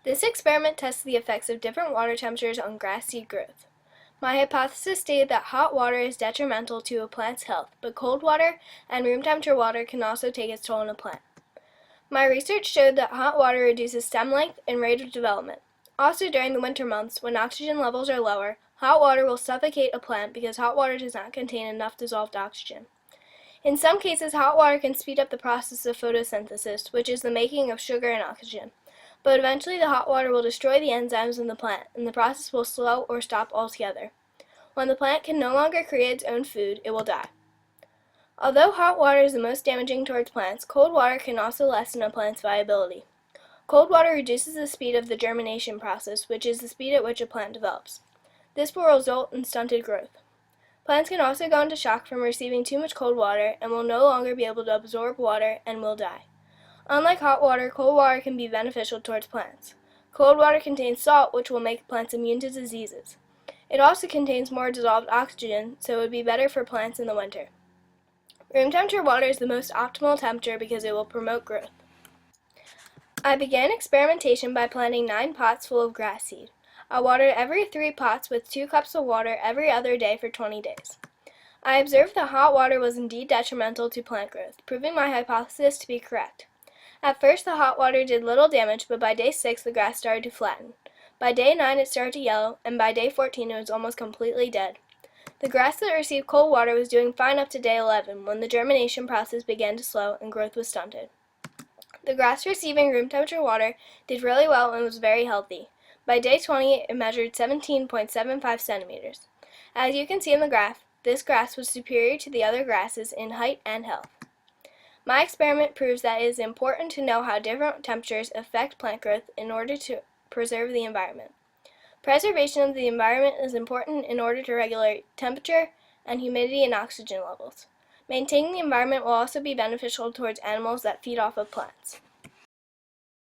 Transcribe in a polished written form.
This experiment tests the effects of different water temperatures on grass seed growth. My hypothesis stated that hot water is detrimental to a plant's health, but cold water and room temperature water can also take its toll on a plant. My research showed that hot water reduces stem length and rate of development. Also, during the winter months, when oxygen levels are lower, hot water will suffocate a plant because hot water does not contain enough dissolved oxygen. In some cases, hot water can speed up the process of photosynthesis, which is the making of sugar and oxygen. But eventually the hot water will destroy the enzymes in the plant, and the process will slow or stop altogether. When the plant can no longer create its own food, it will die. Although hot water is the most damaging towards plants, cold water can also lessen a plant's viability. Cold water reduces the speed of the germination process, which is the speed at which a plant develops. This will result in stunted growth. Plants can also go into shock from receiving too much cold water and will no longer be able to absorb water and will die. Unlike hot water, cold water can be beneficial towards plants. Cold water contains salt, which will make plants immune to diseases. It also contains more dissolved oxygen, so it would be better for plants in the winter. Room temperature water is the most optimal temperature because it will promote growth. I began experimentation by planting 9 pots full of grass seed. I watered every 3 pots with 2 cups of water every other day for 20 days. I observed that hot water was indeed detrimental to plant growth, proving my hypothesis to be correct. At first, the hot water did little damage, but by day 6 the grass started to flatten. By day 9 it started to yellow, and by day 14 it was almost completely dead. The grass that received cold water was doing fine up to day 11, when the germination process began to slow and growth was stunted. The grass receiving room temperature water did really well and was very healthy. By day 20 it measured 17.75 centimeters. As you can see in the graph, this grass was superior to the other grasses in height and health. My experiment proves that it is important to know how different temperatures affect plant growth in order to preserve the environment. Preservation of the environment is important in order to regulate temperature and humidity and oxygen levels. Maintaining the environment will also be beneficial towards animals that feed off of plants.